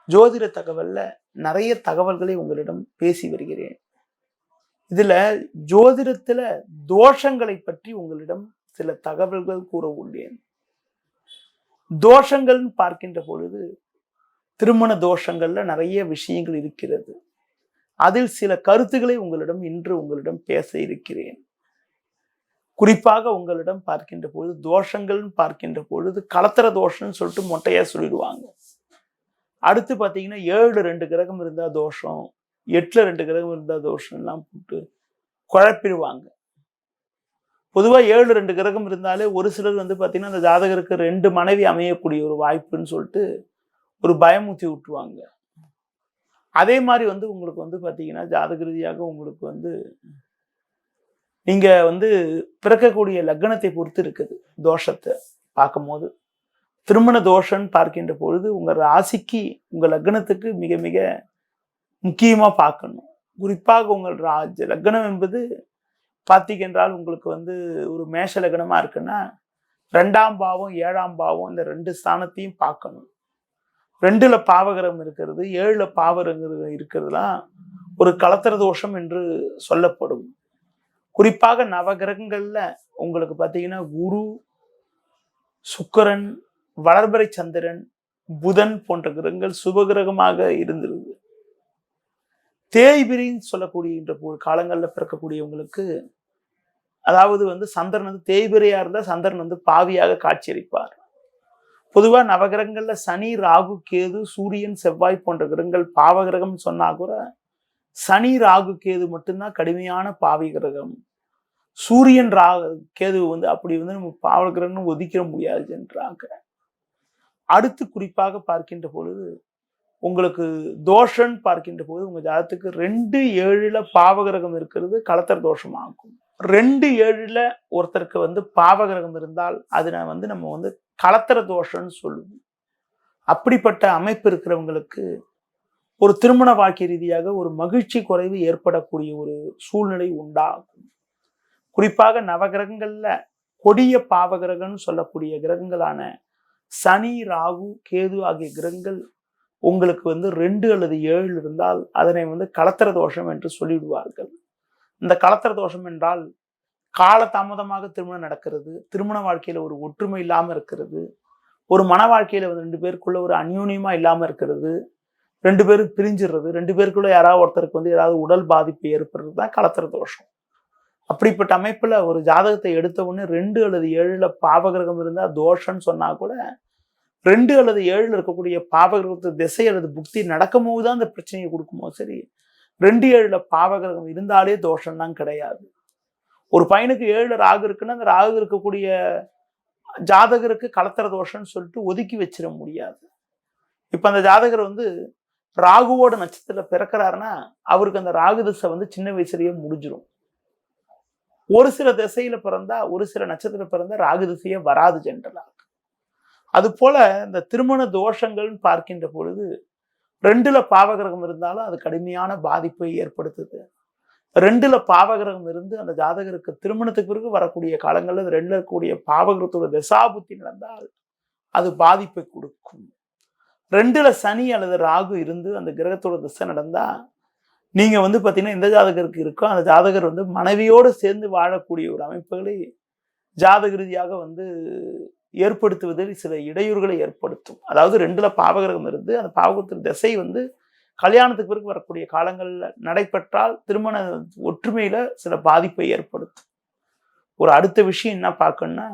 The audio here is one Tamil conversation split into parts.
ஜோதிட தகவல்ல நிறைய தகவல்களை உங்களிடம் பேசி வருகிறேன். இதுல ஜோதிடத்துல தோஷங்களை பற்றி உங்களிடம் சில தகவல்கள் கூற உள்ளேன். தோஷங்கள் பார்க்கின்ற பொழுது திருமண தோஷங்கள்ல நிறைய விஷயங்கள் இருக்கிறது. அதில் சில கருத்துக்களை உங்களிடம் பேச இருக்கிறேன். குறிப்பாக உங்களிடம் பார்க்கின்ற பொழுது தோஷங்கள் பார்க்கின்ற பொழுது கலத்திர தோஷம்னு சொல்லிட்டு மொட்டையா சொல்லிடுவாங்க. அடுத்து பார்த்தீங்கன்னா 7-2 கிரகம் இருந்தா தோஷம், 8-2 கிரகம் இருந்தா தோஷம் எல்லாம் போட்டு குழப்பிடுவாங்க. பொதுவா 7-2 கிரகம் இருந்தாலே ஒரு சிலர் பார்த்தீங்கன்னா அந்த ஜாதகருக்கு 2 மனைவி அமையக்கூடிய ஒரு வாய்ப்புன்னு சொல்லிட்டு ஒரு பயமுத்தி விட்டுருவாங்க. அதே மாதிரி உங்களுக்கு பார்த்தீங்கன்னா ஜாதக ரீதியாக உங்களுக்கு நீங்க பிறக்கக்கூடிய லக்னத்தை பொறுத்து இருக்குது. தோஷத்தை பார்க்கும் போது திருமண தோஷம் பார்க்கின்ற பொழுது உங்க ராசிக்கு உங்க லக்னத்துக்கு மிக மிக முக்கியமா பார்க்கணும். குறிப்பாக உங்கள் லக்னம் என்பது பார்த்தீங்கன்றால் உங்களுக்கு ஒரு மேஷ லக்னமா இருக்குன்னா 2ஆம் பாவம் 7ஆம் பாவம் இந்த 2 ஸ்தானத்தையும் பார்க்கணும். 2ல பாவகிரகம் இருக்கிறது, 7ல பாவகிரகம் இருக்கிறதுலாம் ஒரு கலத்திர தோஷம் என்று சொல்லப்படும். குறிப்பாக நவகிரகங்கள்ல உங்களுக்கு பார்த்தீங்கன்னா குரு, சுக்கிரன், வளர்பிறை சந்திரன், புதன் போன்ற கிரகங்கள் சுபகிரகமாக இருந்திருது. தேய்பிரின்னு சொல்லக்கூடிய காலங்கள்ல பிறக்கக்கூடியவங்களுக்கு அதாவது சந்திரன் தேய்பிரையா இருந்தா சந்திரன் பாவியாக காட்சியளிப்பார். பொதுவா நவகிரகங்கள்ல சனி, ராகு, கேது, சூரியன், செவ்வாய் போன்ற கிரகங்கள் பாவகிரகம் சொன்னா கூட சனி, ராகு, கேது மட்டும்தான் கடுமையான பாவி கிரகம். சூரியன், கேது அப்படி நம்ம பாவகிரகம் ஒதுக்கிற முடியாது என்றாங்க. அடுத்து குறிப்பாக பார்க்கின்ற பொழுது உங்களுக்கு தோஷம் பார்க்கின்ற போது உங்க ஜாதகத்துக்கு 2-7ல பாவகிரகம் இருக்கிறது கலத்திர தோஷமாகும். 2-7ல ஒருத்தருக்கு பாவகிரகம் இருந்தால் அது நம்ம கலத்திர தோஷம்னு சொல்லுவோம். அப்படிப்பட்ட அமைப்பு இருக்கிறவங்களுக்கு ஒரு திருமண வாழ்க்கை ரீதியாக ஒரு மகிழ்ச்சி குறைவு ஏற்படக்கூடிய ஒரு சூழ்நிலை உண்டாகும். குறிப்பாக நவகிரகங்கள்ல கொடிய பாவகிரகம்னு சொல்லக்கூடிய கிரகங்களான சனி, ராகு, கேது ஆகிய கிரகங்கள் உங்களுக்கு 2 அல்லது 7 இருந்தால் அதனை கலத்திர தோஷம் என்று சொல்லிவிடுவார்கள். இந்த கலத்திர தோஷம் என்றால் காலதாமதமாக திருமணம் நடக்கிறது, திருமண வாழ்க்கையில ஒரு ஒற்றுமை இல்லாம இருக்கிறது, ஒரு மன வாழ்க்கையில 2 பேருக்குள்ள ஒரு அந்யோன்யமா இல்லாம இருக்கிறது, 2 பேரும் பிரிஞ்சிடுறது, 2 பேருக்குள்ள யாராவது ஒருத்தருக்கு ஏதாவது உடல் பாதிப்பு ஏற்படுறது தான் கலத்திர தோஷம். அப்படிப்பட்ட அமைப்புல ஒரு ஜாதகத்தை எடுத்த உடனே 2 அல்லது 7ல பாவகிரகம் இருந்தா தோஷம்னு சொன்னா கூட 2 அல்லது 7ல இருக்கக்கூடிய பாவகிரகத்து திசை அல்லது புக்தி நடக்கும் போதுதான் அந்த பிரச்சனையை கொடுக்குமோ சரி, 2-7ல பாவகிரகம் இருந்தாலே தோஷம்லாம் கிடையாது. ஒரு பையனுக்கு 7ல ராகு இருக்குன்னா அந்த ராகு இருக்கக்கூடிய ஜாதகருக்கு கலத்திர தோஷம்னு சொல்லிட்டு ஒதுக்கி வச்சிட முடியாது. இப்ப அந்த ஜாதகர் ராகுவோட நட்சத்திரத்துல பிறக்கிறாருன்னா அவருக்கு அந்த ராகு திசை சின்ன வயசுலயே முடிஞ்சிடும். ஒரு சில திசையில பிறந்தா, ஒரு சில நட்சத்திரம் பிறந்தா ராகு திசையே வராது ஜென்ரலா. அது போல இந்த திருமண தோஷங்கள்னு பார்க்கின்ற பொழுது 2ல பாவகிரகம் இருந்தாலும் அது கடுமையான பாதிப்பை ஏற்படுத்துது. 2ல பாவகிரகம் இருந்து அந்த ஜாதகருக்கு திருமணத்துக்கு பிறகு வரக்கூடிய காலங்கள்ல 2ல இருக்கக்கூடிய பாவகிரகத்தோட தசாபுத்தி நடந்தால் அது பாதிப்பை கொடுக்கும். 2ல சனி அல்லது ராகு இருந்து அந்த கிரகத்தோட திசை நடந்தா நீங்க பாத்தீங்கன்னா எந்த ஜாதகருக்கு இருக்கோ அந்த ஜாதகர் மனைவியோடு சேர்ந்து வாழக்கூடிய ஒரு அமைப்புகளை ஜாதக ரீதியாக ஏற்படுத்துவதில் சில இடையூறுகளை ஏற்படுத்தும். அதாவது 2ல பாவகிரகம் இருந்து அந்த பாவகிரகத்தின் திசை கல்யாணத்துக்கு பிறகு வரக்கூடிய காலங்கள்ல நடைபெற்றால் திருமண ஒற்றுமையில சில பாதிப்பை ஏற்படுத்தும். ஒரு அடுத்த விஷயம் என்ன பார்க்கணும்னா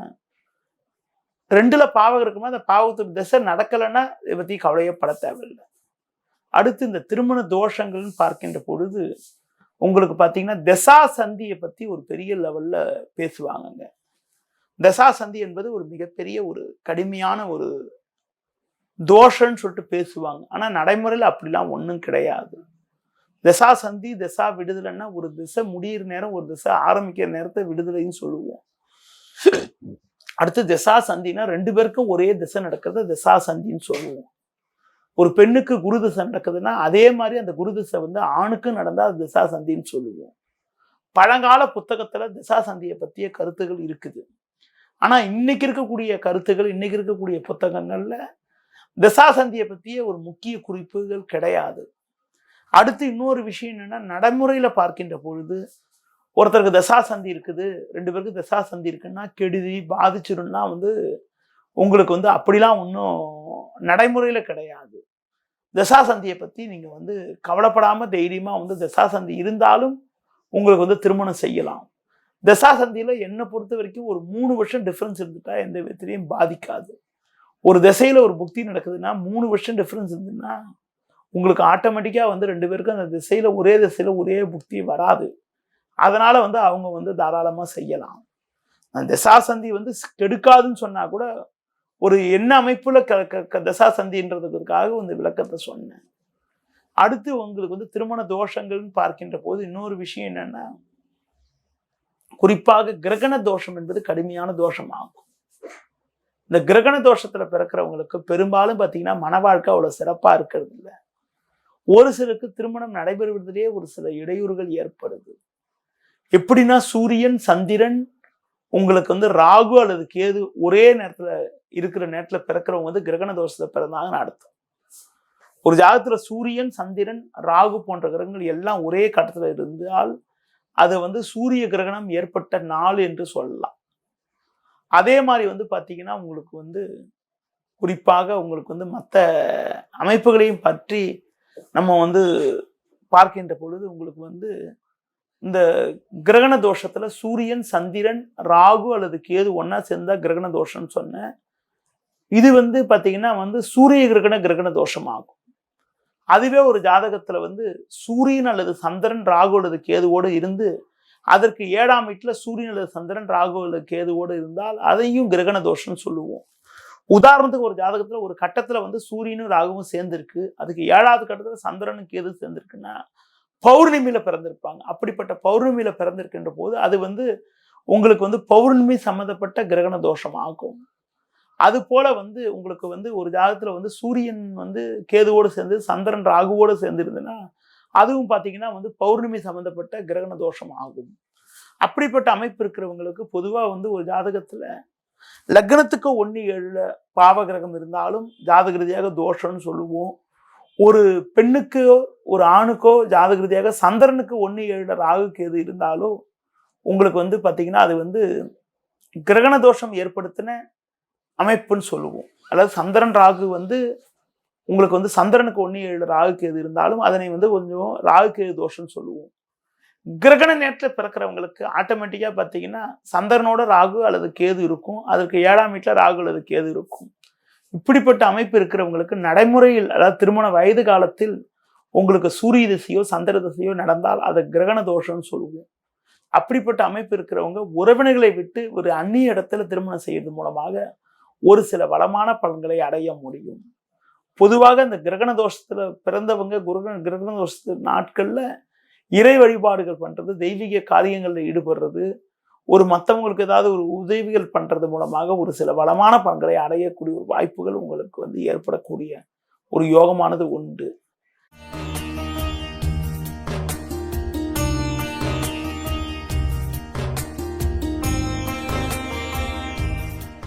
2ல பாவகம் இருக்குமா அந்த பாவகத்தின் திசை நடக்கலைன்னா இதை பத்தி கவலையப்பட தேவையில்லை. அடுத்து இந்த திருமண தோஷங்கள்னு பார்க்கின்ற பொழுது உங்களுக்கு பார்த்தீங்கன்னா தசா சந்தியை பத்தி ஒரு பெரிய லெவல்ல பேசுவாங்க. தசா சந்தி என்பது ஒரு மிகப்பெரிய ஒரு கடுமையான ஒரு தோஷம்னு சொல்லிட்டு பேசுவாங்க. ஆனா நடைமுறையில் அப்படிலாம் ஒன்றும் கிடையாது. தசா சந்தி, தசா விடுதலைன்னா ஒரு திசை முடியிற நேரம், ஒரு திசை ஆரம்பிக்கிற நேரத்தை விடுதலைன்னு சொல்லுவோம். அடுத்து தசா சந்தினா 2 பேருக்கும் ஒரே திசை நடக்கிறது தசா சந்தின்னு சொல்லுவோம். ஒரு பெண்ணுக்கு குரு திசை நடக்குதுன்னா அதே மாதிரி அந்த குரு திசை ஆணுக்கும் நடந்தா அது திசா சந்தின்னு சொல்லுவோம். பழங்கால புத்தகத்துல திசா சந்தியை பற்றிய கருத்துகள் இருக்குது. ஆனா இன்னைக்கு இருக்கக்கூடிய கருத்துகள், இன்னைக்கு இருக்கக்கூடிய புத்தகங்கள்ல தசாசந்தியை பற்றிய ஒரு முக்கிய குறிப்புகள் கிடையாது. அடுத்து இன்னொரு விஷயம் என்னன்னா, நடைமுறையில பார்க்கின்ற பொழுது ஒருத்தருக்கு தசாசந்தி இருக்குது, 2 பேருக்கு தசாசந்தி இருக்குன்னா கெடுதி பாதிச்சிரும்னா உங்களுக்கு அப்படிலாம் ஒன்றும் நடைமுறையில கிடையாது. தசாசந்தியை பத்தி நீங்க கவலைப்படாம தைரியமா தசாசந்தி இருந்தாலும் உங்களுக்கு திருமணம் செய்யலாம். தசாசந்தியில என்னை பொறுத்த வரைக்கும் ஒரு 3 வருஷம் டிஃபரன்ஸ் இருந்துட்டா எந்த விதத்திலையும் பாதிக்காது. ஒரு திசையில ஒரு புக்தி நடக்குதுன்னா 3 வருஷம் டிஃபரன்ஸ் இருந்ததுன்னா உங்களுக்கு ஆட்டோமேட்டிக்கா 2 பேருக்கும் அந்த திசையில ஒரே புக்தி வராது. அதனால அவங்க தாராளமா செய்யலாம். அந்த தசாசந்தி கெடுக்காதுன்னு சொன்னா கூட ஒரு என்ன அமைப்புல தசாசந்தின்றதுக்காக விளக்கத்தை சொன்னேன். அடுத்து உங்களுக்கு திருமண தோஷங்கள்னு பார்க்கின்ற போது இன்னொரு விஷயம் என்னன்னா, குறிப்பாக கிரகண தோஷம் என்பது கடுமையான தோஷமாகும். இந்த கிரகண தோஷத்துல பிறக்கிறவங்களுக்கு பெரும்பாலும் பார்த்தீங்கன்னா மன வாழ்க்கை அவ்வளவு சிறப்பா இருக்கிறது இல்லை. ஒரு சிலருக்கு திருமணம் நடைபெறுவதிலேயே ஒரு சில இடையூறுகள் ஏற்படுது. எப்படின்னா, சூரியன் சந்திரன் உங்களுக்கு ராகு அல்லது கேது ஒரே நேரத்துல இருக்கிற நேரத்துல பிறக்கிறவங்க கிரகண தோஷத்தை பிறந்தாங்கன்னு அர்த்தம். ஒரு ஜாதகத்துல சூரியன் சந்திரன் ராகு போன்ற கிரகங்கள் எல்லாம் ஒரே கட்டத்துல இருந்தால் அது சூரிய கிரகணம் ஏற்பட்ட நாள் என்று சொல்லலாம். அதே மாதிரி பாத்தீங்கன்னா உங்களுக்கு குறிப்பாக உங்களுக்கு மற்ற அமைப்புகளையும் பற்றி நம்ம பார்க்கின்ற பொழுது உங்களுக்கு இந்த கிரகண தோஷத்துல சூரியன் சந்திரன் ராகு அல்லது கேது ஒன்னா சேர்ந்தா கிரகண தோஷம்னு சொன்னேன். இது பாத்தீங்கன்னா சூரிய கிரகண தோஷம் ஆகும். அதுவே ஒரு ஜாதகத்துல சூரியன் அல்லது சந்திரன் ராகு அல்லது கேதுவோடு இருந்து அதற்கு 7ஆம் வீட்டுல சூரியன் அல்லது சந்திரன் ராகு அல்லது கேதுவோடு இருந்தால் அதையும் கிரகண தோஷம்னு சொல்லுவோம். உதாரணத்துக்கு ஒரு ஜாதகத்துல ஒரு கட்டத்துல சூரியனும் ராகுவும் சேர்ந்திருக்கு, அதுக்கு 7ஆவது கட்டத்துல சந்திரனும் கேது சேர்ந்திருக்குன்னா பௌர்ணமியில பிறந்திருப்பாங்க. அப்படிப்பட்ட பௌர்ணமியில பிறந்திருக்கின்ற போது அது உங்களுக்கு பௌர்ணமி சம்மந்தப்பட்ட கிரகண தோஷம் ஆகும். அது போல உங்களுக்கு ஒரு ஜாதகத்துல சூரியன் கேதுவோடு சேர்ந்து சந்திரன் ராகுவோடு சேர்ந்து இருந்ததுன்னா அதுவும் பாத்தீங்கன்னா பௌர்ணமி சம்பந்தப்பட்ட கிரகண தோஷம் ஆகும். அப்படிப்பட்ட அமைப்பு இருக்கிறவங்களுக்கு பொதுவா ஒரு ஜாதகத்துல லக்னத்துக்கு 1-7 பாவ கிரகம் இருந்தாலும் ஜாதக ரீதியாக தோஷம்னு சொல்லுவோம். ஒரு பெண்ணுக்கோ ஒரு ஆணுக்கோ ஜாதக ரீதியாக சந்திரனுக்கு 1-7 ராகு கேது இருந்தாலும் உங்களுக்கு பாத்தீங்கன்னா அது கிரகண தோஷம் ஏற்படுத்தின அமைப்புன்னு சொல்லுவோம். அதாவது சந்திரன் ராகு உங்களுக்கு சந்திரனுக்கு 1-7 ராகு கேது இருந்தாலும் அதனை கொஞ்சம் ராகு கேது தோஷம்னு சொல்லுவோம். கிரகண நேரத்தில் பிறக்கிறவங்களுக்கு ஆட்டோமேட்டிக்கா பாத்தீங்கன்னா சந்திரனோட ராகு அல்லது கேது இருக்கும், அதற்கு 7ஆம் வீட்டுல ராகு அல்லது கேது இருக்கும். இப்படிப்பட்ட அமைப்பு இருக்கிறவங்களுக்கு நடைமுறையில் அதாவது திருமண வயது காலத்தில் உங்களுக்கு சூரிய திசையோ சந்திர திசையோ நடந்தால் அதை கிரகண தோஷம்னு சொல்லுவோம். அப்படிப்பட்ட அமைப்பு இருக்கிறவங்க உறவினர்களை விட்டு ஒரு அந்நிய இடத்துல திருமணம் செய்யறது மூலமாக ஒரு சில வளமான பலன்களை அடைய முடியும். பொதுவாக இந்த கிரகண தோஷத்துல பிறந்தவங்க கிரகண தோஷத்து நாட்கள்ல இறை வழிபாடுகள் பண்றது, தெய்வீக காரியங்கள்ல ஈடுபடுறது, ஒரு மற்றவங்களுக்கு ஏதாவது ஒரு உதவிகள் பண்றது மூலமாக ஒரு சில வளமான பலன்களை அடையக்கூடிய ஒரு வாய்ப்புகள் உங்களுக்கு ஏற்படக்கூடிய ஒரு யோகமானது உண்டு.